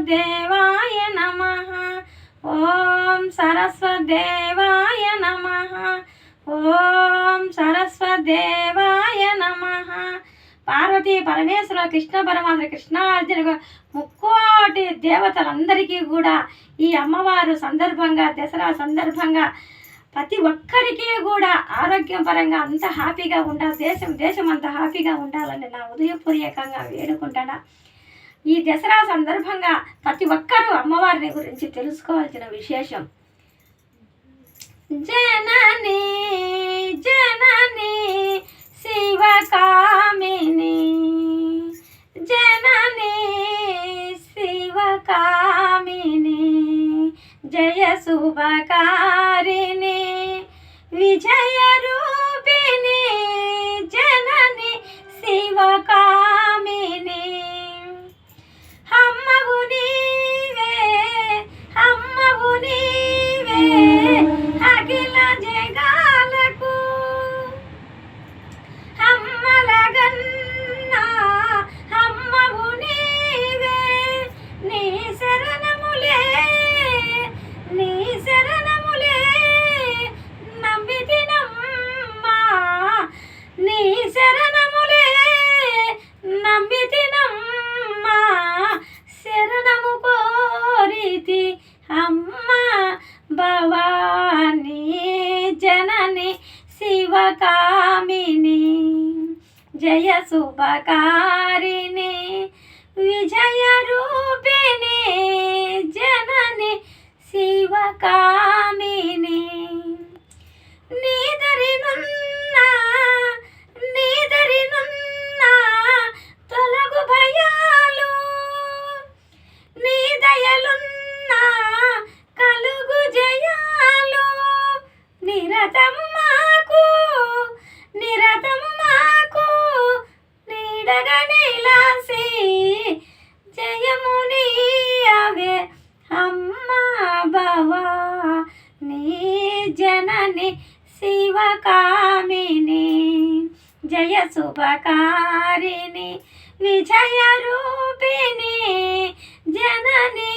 సరస్వదేవాయ నమః. ఓం సరస్వదేవాయ నమః. ఓం సరస్వదేవాయ నమః. పార్వతీ పరమేశ్వర కృష్ణ పరమాత్మ కృష్ణార్జున ముక్కోటి దేవతలందరికీ కూడా ఈ అమ్మవారు సందర్భంగా దసరా సందర్భంగా ప్రతి ఒక్కరికి కూడా ఆరోగ్యపరంగా అంత హ్యాపీగా ఉండాలి, దేశం అంత హ్యాపీగా ఉండాలని నా ఉదయపూర్వకంగా వేడుకుంటాను. ఈ దసరా సందర్భంగా ప్రతి ఒక్కరూ అమ్మవారిని గురించి తెలుసుకోవాల్సిన విశేషం. జనని జనని శివకామిని, జనని శివకామిని, జయ శుభకారిణి విజయ రూపిణి, జనని శివకామిని. అమ్మవు నీవే, అమ్మవు నీవే అఖిల జగాలకు అమ్మలగన్నా, అమ్మవు నీవే, నీ శరణములే, నీ శరణములే నమ్మితినమ్మా, నీ శరణములే నమ్మితినమ్మా, శరణము కోరితి అమ్మ భవానీ, జనని శివకామిని, జయ శుభకారిణి విజయ రూపిణి, జనని శివకామిని. నీదరినున్నా నీదరినున్నా తొలగు భయాలు, నీ దయలున్నా కలుగు జయాలు, నిరతము మాకు నిరతము మాకు నీడగా నీలాసి, జయముని అవే అమ్మ భవానీ, జనని శివకామిని, జయ శుభకారిణి విజయ రూపిణి, జనని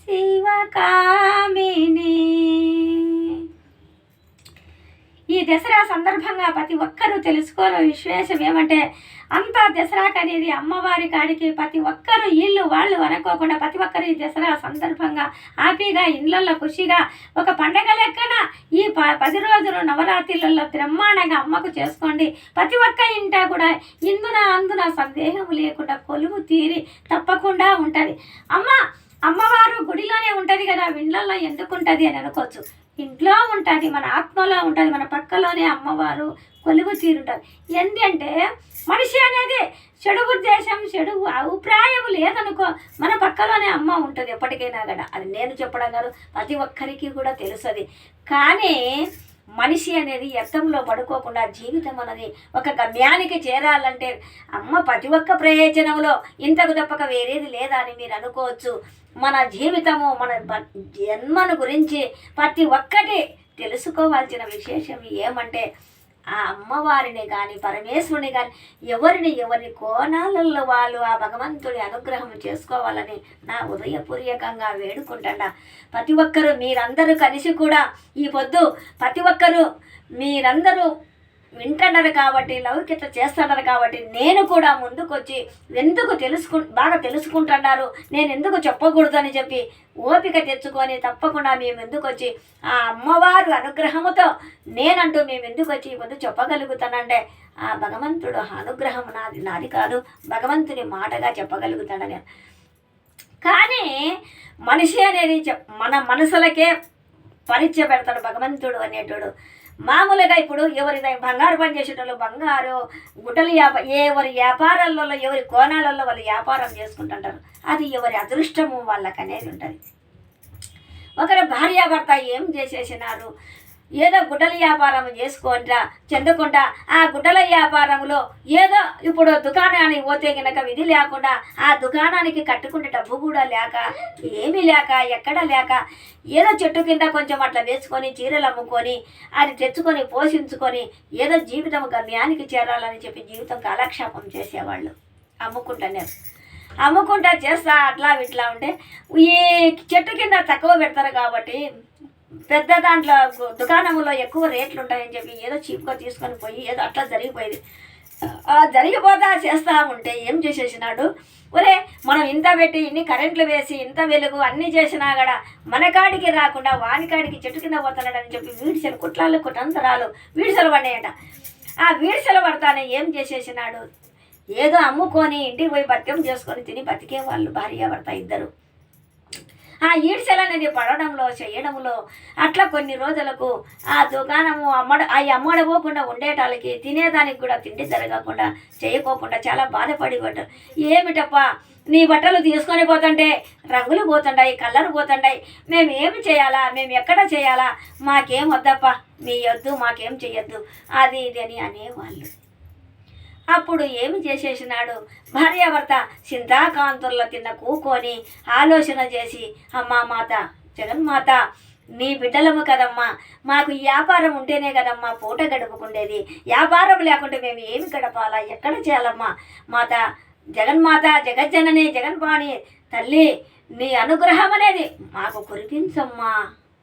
శివకామిని. ఈ దసరా సందర్భంగా ప్రతి ఒక్కరూ తెలుసుకోవాలి విశేషం ఏమంటే, అంతా దసరాకు అనేది అమ్మవారి కాడికి ప్రతి ఒక్కరూ ఇల్లు వాళ్ళు అనుకోకుండా ప్రతి ఒక్కరు ఈ దసరా సందర్భంగా హ్యాపీగా ఇళ్ళల్లో ఖుషిగా ఒక పండగ లెక్కన ఈ 10 రోజులు నవరాత్రులలో బ్రహ్మాండంగా అమ్మకు చేసుకోండి. ప్రతి ఒక్క ఇంట కూడా అందున సందేహం లేకుండా కొలువు తీరి తప్పకుండా ఉంటుంది. అమ్మవారు గుడిలోనే ఉంటుంది కదా, ఇళ్ళల్లో ఎందుకు ఉంటుంది అని అనుకోవచ్చు. ఇంట్లో ఉంటుంది, మన ఆత్మలో ఉంటుంది, మన పక్కలోనే అమ్మవారు కొలువు తీరుంటుంది. ఏంటంటే మనిషి అనేది చెడు ఉద్దేశం చెడు అభిప్రాయం లేదనుకో, మన పక్కలోనే అమ్మ ఉంటుంది ఎప్పటికైనా కూడా. అది నేను చెప్పడం కాదు, ప్రతి ఒక్కరికి కూడా తెలుస్తుంది. కానీ మనిషి అనేది వ్యర్థంలో పడుకోకుండా జీవితం అనేది ఒక గమ్యానికి చేరాలంటే అమ్మ ప్రతి ఒక్క ప్రయోజనంలో ఇంతకు తప్పక వేరేది లేదా అని మీరు అనుకోవచ్చు. మన జీవితము మన జన్మను గురించి ప్రతి ఒక్కటి తెలుసుకోవాల్సిన విశేషం ఏమంటే, ఆ అమ్మవారిని కానీ పరమేశ్వరుని కానీ ఎవరిని కోణాలలో వాళ్ళు ఆ భగవంతుడి అనుగ్రహం చేసుకోవాలని నా ఉదయపూర్వకంగా వేడుకుంటాను. ప్రతి ఒక్కరూ మీరందరూ కలిసి కూడా ఈ పొద్దు ప్రతి ఒక్కరూ మీరందరూ వింటున్నారు కాబట్టి, లౌకికత చేస్తున్నారు కాబట్టి నేను కూడా ముందుకు వచ్చి ఎందుకు బాగా తెలుసుకుంటున్నారు, నేను ఎందుకు చెప్పకూడదు అని చెప్పి ఓపిక తెచ్చుకొని తప్పకుండా మేము ఎందుకు వచ్చి ఆ అమ్మవారు అనుగ్రహముతో నేనంటూ మేము ఎందుకు వచ్చి ముందు చెప్పగలుగుతానంటే ఆ భగవంతుడు అనుగ్రహం నాది కాదు, భగవంతుని మాటగా చెప్పగలుగుతానని. కానీ మనిషి అనేది మన మనసులకే పరిచయ పెడతాడు భగవంతుడు అనేటోడు. మామూలుగా ఇప్పుడు ఎవరి బంగారు పని చేసేటోళ్ళు బంగారు గుడ్డలు ఎవరి వ్యాపారాలలో ఎవరి కోణాలలో వాళ్ళు వ్యాపారం చేసుకుంటుంటారు. అది ఎవరి అదృష్టము వాళ్ళకి అనేది ఉంటుంది. ఒకరు భార్యాభర్త ఏం చేసేసినారు, ఏదో గుడ్డల వ్యాపారం చేసుకుంటా చెందుకుంటా ఆ గుడ్డల వ్యాపారంలో ఏదో ఇప్పుడు దుకాణానికి పోతే కనుక విధి లేకుండా ఆ దుకాణానికి కట్టుకుంటే డబ్బు కూడా లేక ఏమీ లేక ఎక్కడ లేక ఏదో చెట్టు కింద కొంచెం అట్లా వేసుకొని చీరలు అమ్ముకొని అది తెచ్చుకొని పోషించుకొని ఏదో జీవితం గమ్యానికి చేరాలని చెప్పి జీవితం కాలక్షేపం చేసేవాళ్ళు అమ్ముకుంటున్నారు. అమ్ముకుంటా చేస్తా అట్లా ఇట్లా ఉంటే ఈ చెట్టు కింద తక్కువ పెడతారు కాబట్టి పెద్ద దాంట్లో దుకాణంలో ఎక్కువ రేట్లు ఉంటాయని చెప్పి ఏదో చీప్గా తీసుకొని పోయి ఏదో అట్లా జరిగిపోయేది. జరిగిపోతా చేస్తూ ఉంటే ఏం చేసేసినాడు, ఒరే మనం ఇంత పెట్టి ఇన్ని కరెంట్లు వేసి ఇంత వెలుగు అన్నీ చేసినా కూడా మన కాడికి రాకుండా వాని కాడికి చెట్టు కింద పోతున్నాడని చెప్పి వీడిసెలు కుట్రాలు కుటంతరాలు వీడిసెలు పడ్డాయట. ఆ వీడిసెలు పడతానే ఏం చేసేసినాడు, ఏదో అమ్ముకొని ఇంటికి పోయి భత్యం చేసుకొని తిని బతికే వాళ్ళు భార్యాభర్త ఇద్దరు. ఆ ఈడ్చెలు అనేది పడడంలో చేయడంలో అట్లా కొన్ని రోజులకు ఆ దుకాణము అమ్మడపోకుండా ఉండేటాళ్ళకి తినేదానికి కూడా తిండి జరగకుండా చేయకోకుండా చాలా బాధపడిపోతారు. ఏమిటప్పా నీ బట్టలు తీసుకొని పోతుంటే రంగులు పోతుంటాయి, కలర్ పోతుంటాయి, మేము ఏమి చేయాలా, మేము ఎక్కడ చేయాలా, మాకేం వద్దప్పా, మీ వద్దు మాకేం చెయ్యొద్దు అది ఇది అని అనేవాళ్ళు. అప్పుడు ఏమి చేసేసినాడు, భార్యాభర్త చింతాకాంతుల్లో తిన్న కూకొని ఆలోచన చేసి, అమ్మా మాత జగన్మాత నీ బిడ్డలము కదమ్మా, మాకు వ్యాపారం ఉంటేనే కదమ్మా పూట గడుపుకుండేది, వ్యాపారం లేకుంటే మేము ఏమి గడపాలా, ఎక్కడ చేయాలమ్మా, మాత జగన్మాత జగజ్జనని జగన్పాణి తల్లి నీ అనుగ్రహం అనేది మాకు కురిపించమ్మా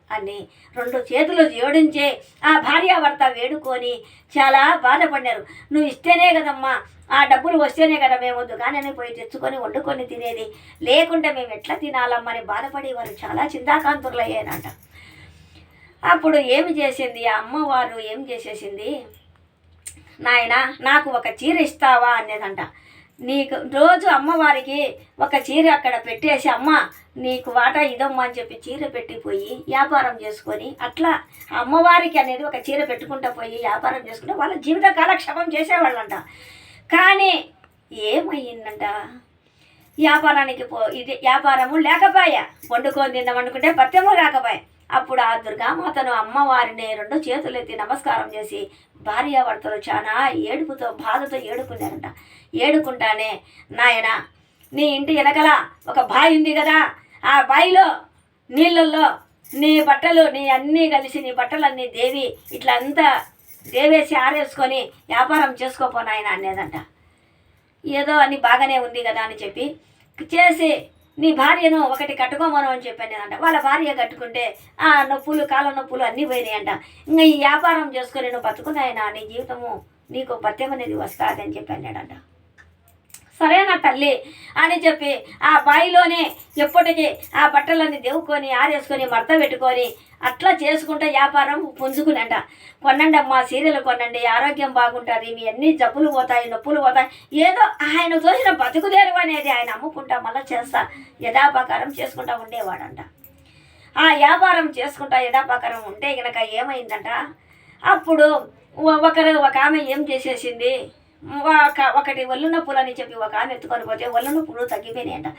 అని రెండు చేతులు జోడించే ఆ భార్యాభర్త వేడుకొని చాలా బాధపడినారు. నువ్వు ఇస్తేనే కదమ్మా, ఆ డబ్బులు వస్తేనే కదా మేము దుకాణానికి పోయి తెచ్చుకొని వండుకొని తినేది, లేకుంటే మేము ఎట్లా తినాలమ్మని బాధపడేవారు చాలా చింతాకాంతులు అయ్యానంట. అప్పుడు ఏమి చేసింది ఆ అమ్మవారు, ఏం చేసేసింది, నాయన నాకు ఒక చీర ఇస్తావా అనేదంట. నీకు రోజు అమ్మవారికి ఒక చీర అక్కడ పెట్టేసి అమ్మ నీకు వాటా ఇదమ్మా అని చెప్పి చీర పెట్టిపోయి వ్యాపారం చేసుకొని అట్లా అమ్మవారికి అనేది ఒక చీర పెట్టుకుంటూ పోయి వ్యాపారం చేసుకుంటే వాళ్ళ జీవిత కాలక్షేపం చేసేవాళ్ళంట. కానీ ఏమయ్యిందంట, వ్యాపారానికి ఇది వ్యాపారము లేకపోయా, వండుకొని తిందామనుకుంటే పత్యము రాకపోయా. అప్పుడు ఆ దుర్గామాతను అమ్మవారిని రెండు చేతులు ఎత్తి నమస్కారం చేసి భార్యాభర్తలు చాలా ఏడుపుతో బాధతో ఏడుకున్నారంట. ఏడుకుంటానే, నాయన నీ ఇంటి వెనకల ఒక బావి ఉంది కదా, ఆ బావిలో నీళ్ళల్లో నీ బట్టలు నీ అన్నీ కలిసి నీ బట్టలన్నీ దేవి ఇట్లా అంతా దేవేసి ఆరేసుకొని వ్యాపారం చేసుకోపోనాయన అనేదంట. ఏదో అని బాగానే ఉంది కదా అని చెప్పి చేసి నీ భార్యను ఒకటి కట్టుకోమను అని చెప్పానంట. వాళ్ళ భార్య కట్టుకుంటే ఆ నొప్పులు కాళ్ళ నొప్పులు అన్నీ పోయినాయంట. ఇంకా ఈ వ్యాపారం చేసుకొని నువ్వు బతుకున్నాయన నీ జీవితము నీకు పత్యం అనేది వస్తుంది అని చెప్పానంట. సరేనా తల్లి అని చెప్పి ఆ బావిలోనే ఎప్పటికీ ఆ బట్టలన్నీ దేవుకొని ఆరేసుకొని మడత పెట్టుకొని అట్లా చేసుకుంటే వ్యాపారం పుంజుకునంట. కొనండి అమ్మా సీరియలు కొనండి, ఆరోగ్యం బాగుంటుంది, మీ అన్ని జబ్బులు పోతాయి, నొప్పులు పోతాయి, ఏదో ఆయన చూసిన బతుకుదేరు అనేది ఆయన అమ్ముకుంటా మళ్ళీ చేస్తా యథాపకారం చేసుకుంటా ఉండేవాడంట. ఆ వ్యాపారం చేసుకుంటా యథాపకారం ఉంటే కనుక ఏమైందంట, అప్పుడు ఒక ఆమె ఏం చేసేసింది, ఒకటి ఒళ్ళు నొప్పులు అని చెప్పి ఒక ఆమె ఎత్తుకొని పోతే ఒళ్ళు నొప్పులు తగ్గిపోయినాయంట.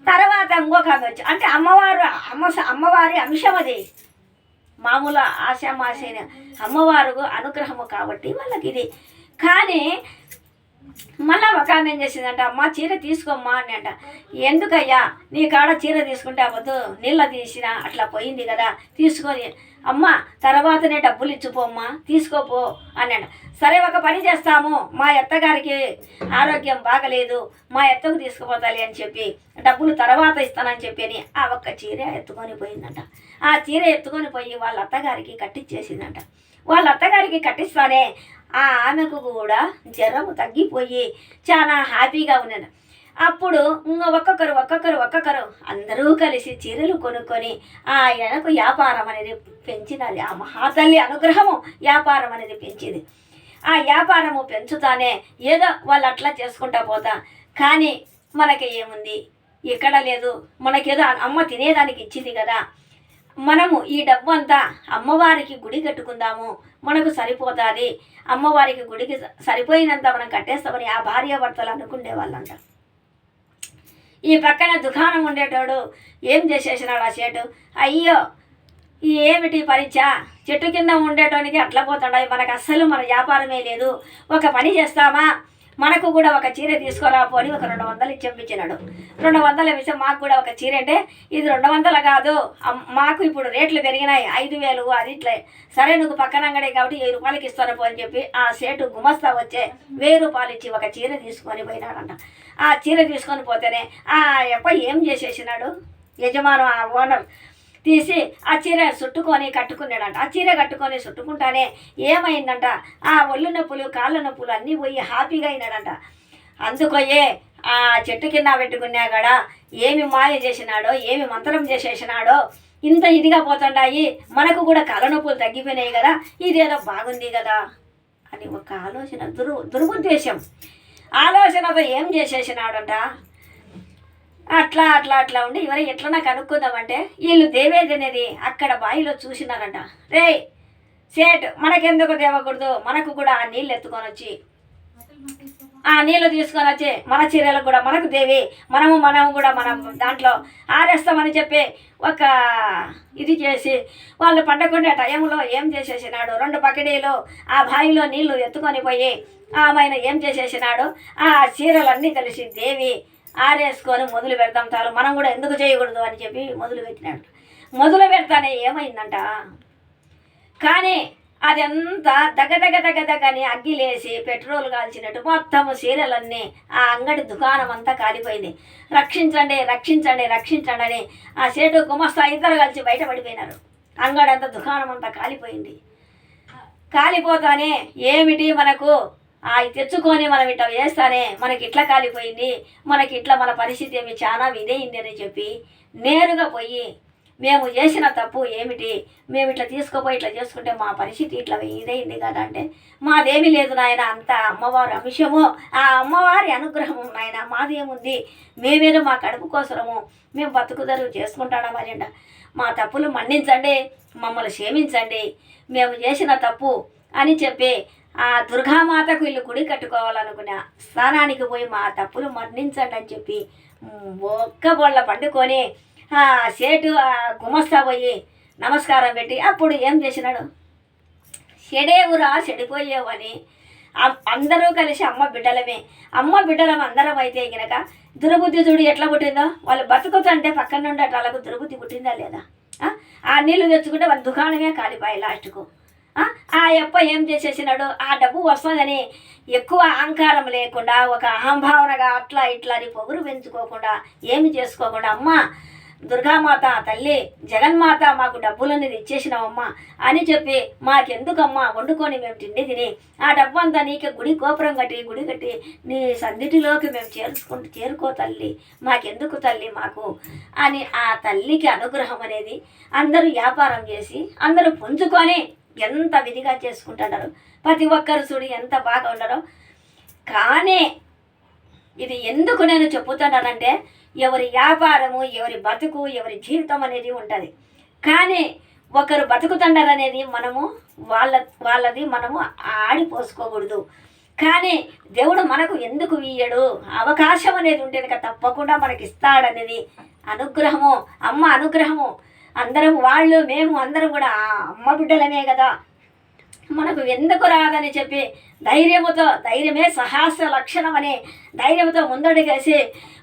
తర్వాత ఇంకొక ఆమె వచ్చి అంటే అమ్మవారి అంశం అది, మామూలు ఆశామాశైన అమ్మవారు అనుగ్రహము కాబట్టి వాళ్ళకి ఇది. కానీ మళ్ళీ ఒక ఆమె ఏం చేసిందంట, అమ్మ చీర తీసుకోమ్మా అని అంట. ఎందుకయ్యా నీ కాడ చీర తీసుకుంటే అవద్దు, నీళ్ళ తీసినా అట్లా పోయింది కదా తీసుకొని అమ్మ తర్వాతనే డబ్బులు ఇచ్చిపోమ్మా తీసుకోపో అన్నాడు. సరే ఒక పని చేస్తాము, మా అత్తగారికి ఆరోగ్యం బాగలేదు, మా అత్తకు తీసుకుపోతాలి అని చెప్పి డబ్బులు తర్వాత ఇస్తానని చెప్పి అని ఆ ఒక్క చీర ఎత్తుకొని పోయిందంట. ఆ చీర ఎత్తుకొని పోయి వాళ్ళ అత్తగారికి కట్టించేసిందంట. వాళ్ళ అత్తగారికి కట్టిస్తానే ఆ ఆమెకు కూడా జ్వరము తగ్గిపోయి చాలా హ్యాపీగా ఉన్నది. అప్పుడు ఒక్కొక్కరు అందరూ కలిసి చీరలు కొనుక్కొని ఆయనకు వ్యాపారం అనేది పెంచినది. ఆ మహాతల్లి అనుగ్రహము వ్యాపారం అనేది పెంచింది. ఆ వ్యాపారము పెంచుతానే ఏదో వాళ్ళు అట్లా చేసుకుంటా పోతా. కానీ మనకి ఏముంది, ఎక్కడ లేదు, మనకేదో అమ్మ తినేదానికి ఇచ్చింది కదా, మనము ఈ డబ్బు అంతా అమ్మవారికి గుడి కట్టుకుందాము, మనకు సరిపోతుంది, అమ్మవారికి గుడికి సరిపోయినంత మనం కట్టేస్తామని ఆ భార్యాభర్తలు అనుకునే వాళ్ళంట. ఈ పక్కన దుకాణం ఉండేటోడు ఏం చేసేసినాడు ఆ చేటు, అయ్యో ఏమిటి పరీక్ష, చెట్టు కింద ఉండేటోనికి అట్లా పోతుండయి, మనకు అస్సలు మన వ్యాపారమే లేదు, ఒక పని చేస్తామా మనకు కూడా ఒక చీర తీసుకురాపోని ఒక 200 ఇచ్చి పంపించినాడు. 200 ఇస్తే మాకు కూడా ఒక చీర అంటే ఇది 200 కాదు, మాకు ఇప్పుడు రేట్లు పెరిగినాయి 5,000 అది ఇట్లా. సరే నువ్వు పక్కన అంగడే కాబట్టి 1000 రూపాయలకి ఇస్తాను పో అని చెప్పి ఆ సేటు గుమస్తా వచ్చే 1000 రూపాయలు ఇచ్చి ఒక చీర తీసుకొని పోయినాడంట. ఆ చీర తీసుకొని పోతేనే ఆ అప్ప ఏం చేసేసినాడు, యజమాను ఆ ఓనర్ తీసి ఆ చీర చుట్టుకొని కట్టుకున్నాడంట. ఆ చీర కట్టుకొని చుట్టుకుంటానే ఏమైందంట, ఆ ఒళ్ళు నొప్పులు కాళ్ళ నొప్పులు అన్నీ పోయి హ్యాపీగా అయినాడంట. అందుకోయే ఆ చెట్టు కింద పెట్టుకున్నా కూడా ఏమి మాయ చేసినాడో ఏమి మంత్రం చేసేసినాడో ఇంత ఇదిగా పోతుంటాయి, మనకు కూడా కాళ్ళ నొప్పులు తగ్గిపోయినాయి కదా, ఇదేదో బాగుంది కదా అని ఒక ఆలోచన, దురుద్దేశం ఆలోచనతో ఏం చేసేసినాడంట. అట్లా అట్లా అట్లా ఉండి ఎవరు ఎట్లన్నా కనుక్కుందామంటే వీళ్ళు దేవేది అనేది అక్కడ బావిలో చూసినారంట. రే సేట్ మనకెందుకు తేవకూడదు, మనకు కూడా ఆ నీళ్ళు ఎత్తుకొని వచ్చి ఆ నీళ్ళు తీసుకొని వచ్చి మన చీరలకు కూడా మనకు దేవి మనం కూడా మనం దాంట్లో ఆరేస్తామని చెప్పి ఒక ఇది చేసి వాళ్ళు పండకుండా టైంలో ఏం చేసేసినాడు, 2 బకెడీలు ఆ బావిలో నీళ్లు ఎత్తుకొని పోయి ఆమెను ఏం చేసేసినాడు, ఆ చీరలన్నీ కలిసి దేవి ఆరేసుకొని మొదలు పెడతాం చాలు, మనం కూడా ఎందుకు చేయకూడదు అని చెప్పి మొదలు పెట్టినాడు. మొదలు పెడతానే ఏమైందంట, కానీ అదంతా దగ్గని అగ్గిలేసి పెట్రోల్ కాల్చినట్టు మొత్తం చీరలన్నీ ఆ అంగడి దుకాణం అంతా కాలిపోయింది. రక్షించండి రక్షించండి రక్షించండి అని ఆ సేటు గుమస్తా ఇద్దరు కలిసి బయటపడిపోయినారు. అంగడంతా దుకాణం అంతా కాలిపోయింది. కాలిపోతానే ఏమిటి మనకు అవి తెచ్చుకొని మనం ఇట్లా వేస్తానే మనకి ఇట్లా కాలిపోయింది, మనకి ఇట్లా మన పరిస్థితి ఏమి చాలా ఇదైంది అని చెప్పి నేరుగా పోయి మేము చేసిన తప్పు ఏమిటి, మేము ఇట్లా తీసుకుపోయి ఇట్లా చేసుకుంటే మా పరిస్థితి ఇట్లా ఇదైంది కదా అంటే, మాదేమీ లేదు నాయన, అంతా అమ్మవారి అంశము, ఆ అమ్మవారి అనుగ్రహము నాయన, మాదేముంది, మేమేదో మా కడుపు కోసరము మేము బతుకుదరు చేసుకుంటాడా మరి, మా తప్పులు మన్నించండి, మమ్మల్ని క్షమించండి, మేము చేసిన తప్పు అని చెప్పి ఆ దుర్గామాతకు వీళ్ళు గుడి కట్టుకోవాలనుకున్న స్థానానికి పోయి మా తప్పులు మన్నించండి అని చెప్పి ఒక్క బొళ్ళ పండుకొని ఆ సేటు ఆ గుమస్తా పోయి నమస్కారం పెట్టి అప్పుడు ఏం చేసినాడు, చెడేవురా చెడిపోయేవు అని అందరూ కలిసి అమ్మ బిడ్డలం అందరం అయితే గనక దుర్బుద్ధి చూడు ఎట్లా పుట్టిందో, వాళ్ళు బతుకుతుంటే పక్కన నుండి అట్లా వాళ్ళకు దుర్బుద్ధి పుట్టిందా లేదా, ఆ నీళ్లు తెచ్చుకుంటే వాళ్ళ దుకాణమే కాలిపోయి లాస్ట్కు. ఆ అప్ప ఏం చేసేసినాడు, ఆ డబ్బు వస్తుందని ఎక్కువ అహంకారం లేకుండా ఒక అహంభావనగా అట్లా ఇట్లా అని పొగురు పెంచుకోకుండా ఏమి చేసుకోకుండా, అమ్మ దుర్గామాత తల్లి జగన్మాత మాకు డబ్బులనేది ఇచ్చేసినావమ్మా అని చెప్పి మాకెందుకమ్మా వండుకొని మేము తిని ఆ డబ్బు అంతా నీకే గుడి గోపురం గుడి కట్టి నీ సన్నిధిలోకి మేము చేరుకో తల్లి, మాకెందుకు తల్లి మాకు అని ఆ తల్లికి అనుగ్రహం అనేది అందరూ వ్యాపారం చేసి అందరూ పుంజుకొని ఎంత విధిగా చేసుకుంటున్నారు. ప్రతి ఒక్కరు చూడు ఎంత బాగా ఉండరో. కానీ ఇది ఎందుకు నేను చెప్పుతున్నానంటే, ఎవరి వ్యాపారము ఎవరి బతుకు ఎవరి జీవితం అనేది ఉంటుంది. కానీ ఒకరు బతుకుతుండారనేది మనము వాళ్ళది మనము ఆడిపోసుకోకూడదు. కానీ దేవుడు మనకు ఎందుకు ఇయ్యడు, అవకాశం అనేది ఉంటుంది కదా, తప్పకుండా మనకి ఇస్తాడనేది అనుగ్రహము, అమ్మ అనుగ్రహము. అందరం వాళ్ళు మేము అందరం కూడా అమ్మ బిడ్డలమే కదా, మనకు ఎందుకు రాదని చెప్పి ధైర్యమే సాహస లక్షణం అనే ధైర్యంతో ముందడుగేసి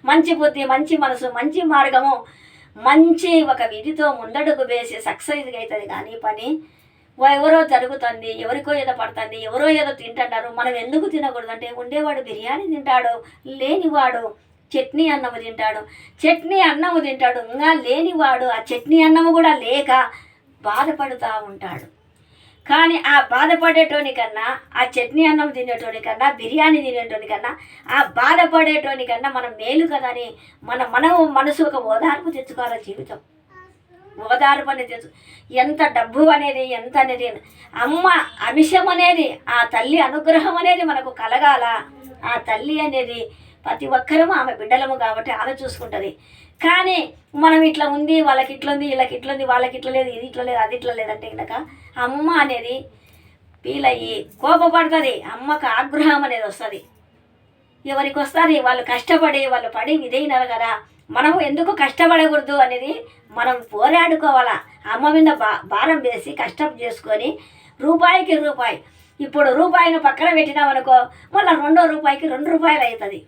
మంచి బుద్ధి మంచి మనసు మంచి మార్గము మంచి ఒక విధితో ముందడుగు వేసి సక్సెస్ అవుతుంది. కానీ పని ఎవరో జరుగుతుంది, ఎవరికో ఏదో పడుతుంది, ఎవరో ఏదో తింటున్నారు, మనం ఎందుకు తినకూడదంటే, ఉండేవాడు బిర్యానీ తింటాడు, లేనివాడు చట్నీ అన్నము తింటాడు, ఇంకా లేనివాడు ఆ చట్నీ అన్నము కూడా లేక బాధపడుతూ ఉంటాడు. కానీ ఆ బాధపడేటోనికన్నా ఆ చట్నీ అన్నం తినేటోనికన్నా బిర్యానీ తినేటోనికన్నా ఆ బాధపడేటోనికన్నా మనం మేలు కదా అని మనం మనసు ఒక ఓదార్పు తెచ్చుకోవాలి. జీవితం ఓదార్పు అనేది ఎంత డబ్బు అనేది ఎంత అనేది అమ్మ అంశం అనేది ఆ తల్లి అనుగ్రహం అనేది మనకు కలగాల. ఆ తల్లి అనేది ప్రతి ఒక్కరము ఆమె బిడ్డలము కాబట్టి ఆమె చూసుకుంటుంది. కానీ మనం ఇట్లా ఉంది, వాళ్ళకి ఇట్లా ఉంది, వీళ్ళకి ఇట్లా ఉంది, వాళ్ళకి ఇట్లా లేదు, ఇది ఇట్లా లేదు, అది ఇట్లా లేదంటే కనుక అమ్మ అనేది ఫీల్ అయ్యి కోపపడుతుంది. అమ్మకు ఆగ్రహం అనేది వస్తుంది. ఎవరికి వస్తుంది, వాళ్ళు కష్టపడి వాళ్ళు పడి ఇదైనారు కదా, మనము ఎందుకు కష్టపడకూడదు అనేది మనం పోరాడుకోవాలా. అమ్మ మీద భారం వేసి కష్టం చేసుకొని రూపాయికి రూపాయి ఇప్పుడు రూపాయిని పక్కన పెట్టినామనుకో మళ్ళీ రెండో రూపాయికి 2 రూపాయలు అవుతుంది.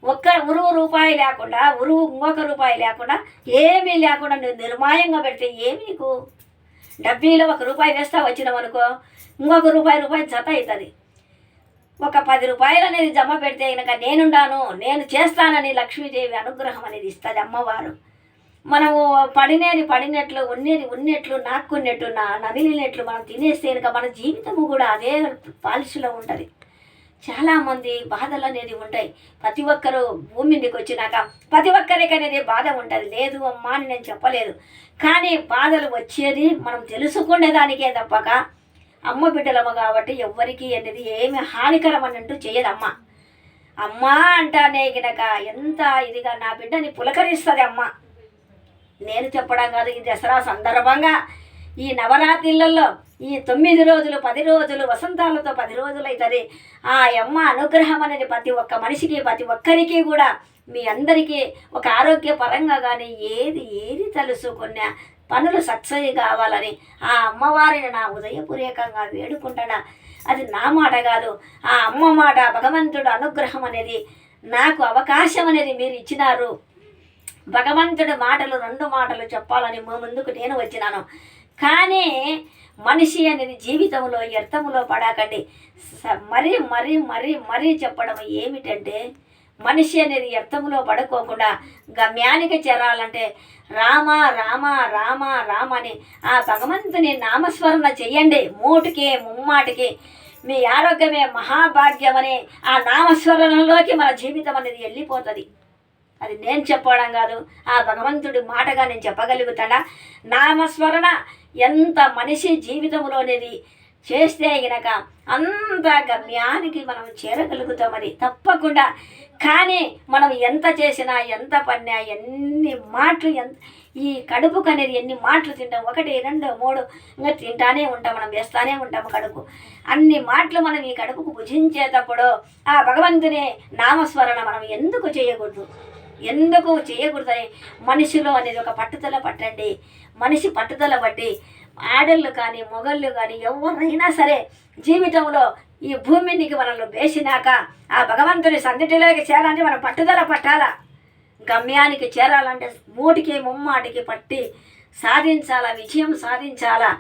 ఒక్క రూపాయి లేకుండా ఇంకొక రూపాయి లేకుండా ఏమీ లేకుండా నువ్వు నిర్మాయంగా పెడితే ఏమి నీకు డబ్బీలో 1 రూపాయి వేస్తా వచ్చినామనుకో ఇంకొక రూపాయి జత అవుతుంది. ఒక 10 రూపాయలు అనేది జమ పెడితే కనుక నేను చేస్తానని లక్ష్మీదేవి అనుగ్రహం అనేది ఇస్తుంది అమ్మవారు. మనము పడినట్లు ఉన్నట్లు నాక్కున్నట్టు నమిలినట్లు మనం తినేస్తే కనుక మన జీవితము కూడా అదే పాలిష్లో ఉంటుంది. చాలామంది బాధలు అనేది ఉంటాయి. ప్రతి ఒక్కరూ భూమి మీదకి వచ్చినాక ప్రతి ఒక్కరికి అనేది బాధ ఉంటుంది. లేదు అమ్మా అని నేను చెప్పలేదు, కానీ బాధలు వచ్చేది మనం తెలుసుకునేదానికే తప్పక అమ్మ బిడ్డలమ్మ కాబట్టి ఎవ్వరికి అనేది ఏమి హానికరం అని అంటూ చేయదమ్మ. అమ్మ అంటానే గినక ఎంత ఇదిగా నా బిడ్డని పులకరిస్తుంది అమ్మ. నేను చెప్పడం కాదు, ఈ దసరా సందర్భంగా ఈ నవరాత్రులలో ఈ 9 రోజులు 10 రోజులు వసంతాలతో 10 రోజులు అవుతుంది. ఆ అమ్మ అనుగ్రహం అనేది ప్రతి ఒక్క మనిషికి ప్రతి ఒక్కరికి కూడా మీ అందరికీ ఒక ఆరోగ్యపరంగా కానీ ఏది తెలుసుకున్నా పనులు సక్సెస్ కావాలని ఆ అమ్మవారిని నా ఉదయపూర్వకంగా వేడుకుంటున్నా. అది నా మాట కాదు, ఆ అమ్మ మాట. భగవంతుడు అనుగ్రహం అనేది నాకు అవకాశం అనేది మీరు ఇచ్చినారు. భగవంతుడి మాటలు 2 మాటలు చెప్పాలని ముందుకు నేను వచ్చినాను. కానీ మనిషి అనేది జీవితంలో వ్యర్థములో పడాకండి. మరీ మరీ మరీ మరీ చెప్పడం ఏమిటంటే మనిషి అనేది వ్యర్థములో పడుకోకుండా గమ్యానికి చేరాలంటే రామ రామ రామ రామ అని ఆ భగవంతుని నామస్మరణ చెయ్యండి. మూటికి ముమ్మాటికి మీ ఆరోగ్యమే మహాభాగ్యమని ఆ నామస్మరణలోకి మన జీవితం అనేది వెళ్ళిపోతుంది. అది నేను చెప్పడం కాదు, ఆ భగవంతుడి మాటగా నేను చెప్పగలుగుతాడా. నామస్మరణ ఎంత మనిషి జీవితంలోనేది చేస్తే గనక అంత గమ్యానికి మనం చేరగలుగుతామని తప్పకుండా. కానీ మనం ఎంత చేసినా ఎంత పడినా ఎన్ని మాటలు ఈ కడుపుకు అనేది ఎన్ని మాటలు తింటాం, 1 2 3 ఇంకా తింటానే ఉంటాం, మనం వేస్తానే ఉంటాము కడుపు. అన్ని మాటలు మనం ఈ కడుపుకు భుజించేటప్పుడు ఆ భగవంతుని నామస్మరణ మనం ఎందుకు చేయకూడదని మనిషిలో అనేది ఒక పట్టుదల పట్టండి. మనిషి పట్టుదల బట్టి ఆడళ్ళు కానీ మొగళ్ళు కానీ ఎవరైనా సరే జీవితంలో ఈ భూమికి మనల్ని వేసినాక ఆ భగవంతుని సన్నిధిలోకి చేరాలంటే మనం పట్టుదల పట్టాలా. గమ్యానికి చేరాలంటే మూటికి ముమ్మాటికి పట్టి సాధించాలా, విజయం సాధించాలా.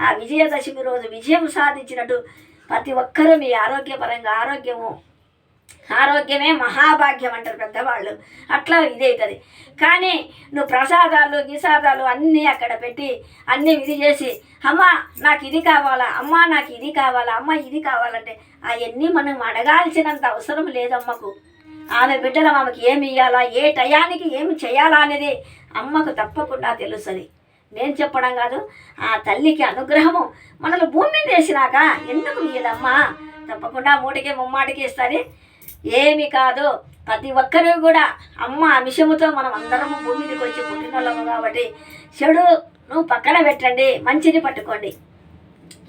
ఆ విజయదశమి రోజు విజయం సాధించినట్టు ప్రతి ఒక్కరూ మీ ఆరోగ్యపరంగా ఆరోగ్యమే మహాభాగ్యం అంటారు పెద్దవాళ్ళు. అట్లా ఇదవుతుంది. కానీ నువ్వు ప్రసాదాలు గిసాదాలు అన్నీ అక్కడ పెట్టి అన్నీ ఇది చేసి అమ్మ నాకు ఇది కావాలా, అమ్మ నాకు ఇది కావాలా, అమ్మ ఇది కావాలంటే అవన్నీ మనం అడగాల్సినంత అవసరం లేదమ్మకు. ఆమె బిడ్డల ఆమెకి ఏమి ఇవ్వాలా, ఏ టయానికి ఏమి చేయాలా అనేది అమ్మకు తప్పకుండా తెలుస్తుంది. నేను చెప్పడం కాదు, ఆ తల్లికి అనుగ్రహము మనల్ని భూమి మీద వేసినాక ఎందుకు ఇయ్యదమ్మా. తప్పకుండా మూటికి ముమ్మాటికి ఇస్తుంది. ఏమి కాదు, ప్రతి ఒక్కరూ కూడా అమ్మ అంశముతో మనం అందరము భూమి మీదకి వచ్చి పుట్టినోళ్ళము కాబట్టి చెడు నువ్వు పక్కన పెట్టండి, మంచిని పట్టుకోండి.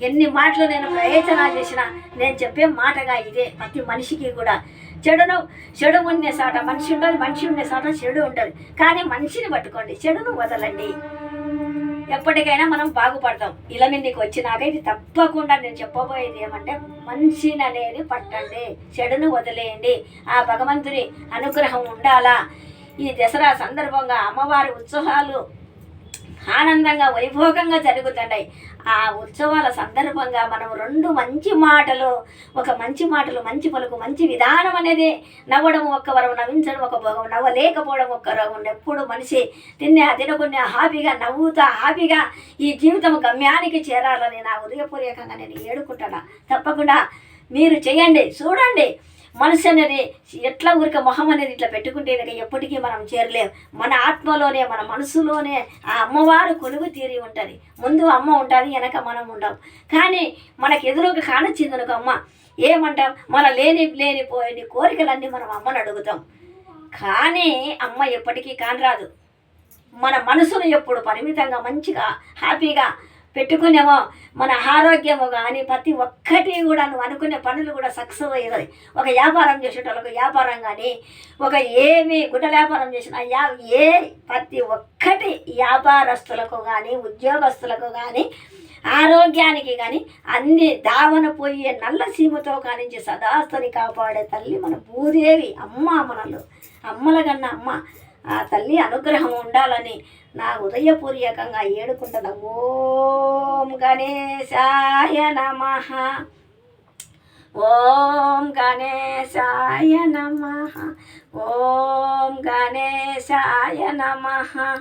ఎన్ని మాటలు నేను ప్రయోజనాలు చేసినా నేను చెప్పే మాటగా ఇదే. ప్రతి మనిషికి కూడా చెడు ఉండే సాట మనిషి ఉంటుంది, మనిషి ఉండే సాట చెడు ఉంటుంది. కానీ మనిషిని పట్టుకోండి, చెడును వదలండి. ఎప్పటికైనా మనం బాగుపడతాం. ఇలా మీదకి వచ్చినాక ఇది తప్పకుండా నేను చెప్పబోయేది ఏమంటే మనిషిని అనేది పట్టండి, చెడును వదిలేయండి. ఆ భగవంతుని అనుగ్రహం ఉండాలా. ఈ దసరా సందర్భంగా అమ్మవారి ఉత్సవాలు ఆనందంగా వైభోగంగా జరుగుతున్నాయి. ఆ ఉత్సవాల సందర్భంగా మనం 2 మంచి మాటలు, మంచి పలుకు, మంచి విధానం అనేది నవ్వడం ఒక్క వరం, నవ్వించడం ఒక భోగం, నవ్వలేకపోవడం ఒక్క రోగం. ఎప్పుడు మనిషి తినకుండా హ్యాపీగా నవ్వుతా హ్యాపీగా ఈ జీవితం గమ్యానికి చేరాలని నా హృదయపూర్వకంగా నేను ఏడుకుంటున్నా. తప్పకుండా మీరు చేయండి, చూడండి. మనసు అనేది ఎట్లా ఊరిక మొహం అనేది ఇట్లా పెట్టుకుంటే ఎప్పటికీ మనం చేరలేం. మన ఆత్మలోనే మన మనసులోనే ఆ అమ్మవారు కొలువు తీరి ఉంటుంది. ముందు అమ్మ ఉంటుంది, వెనక మనం ఉంటాం. కానీ మనకు ఎదురుగా కానొచ్చిందనుకో అమ్మ ఏమంటాం, మన లేనిపోయిన కోరికలన్నీ మనం అమ్మని అడుగుతాం. కానీ అమ్మ ఎప్పటికీ కానరాదు. మన మనసును ఎప్పుడు పరిమితంగా మంచిగా హ్యాపీగా పెట్టుకునేమో మన ఆరోగ్యము కానీ ప్రతి ఒక్కటి కూడా నువ్వు అనుకునే పనులు కూడా సక్సెస్ అయ్యేది. ఒక వ్యాపారం చేసేటోళ్ళకు వ్యాపారం కానీ, ఒక ఏమి గుడ్డ వ్యాపారం చేసిన ప్రతి ఒక్కటి వ్యాపారస్తులకు కానీ ఉద్యోగస్తులకు కానీ ఆరోగ్యానికి కానీ అన్ని దావన పోయే నల్ల సీమతో కానించి సదాస్తని కాపాడే తల్లి మన భూదేవి అమ్మ. మనలో అమ్మల కన్నా అమ్మ. ఆ తల్లి అనుగ్రహం ఉండాలని నా హృదయపూర్వకంగా ఏడుకుంటున్నా. ఓం గణేశాయ నమః. ఓం గణేశాయ నమః. ఓం గణేశాయ నమః.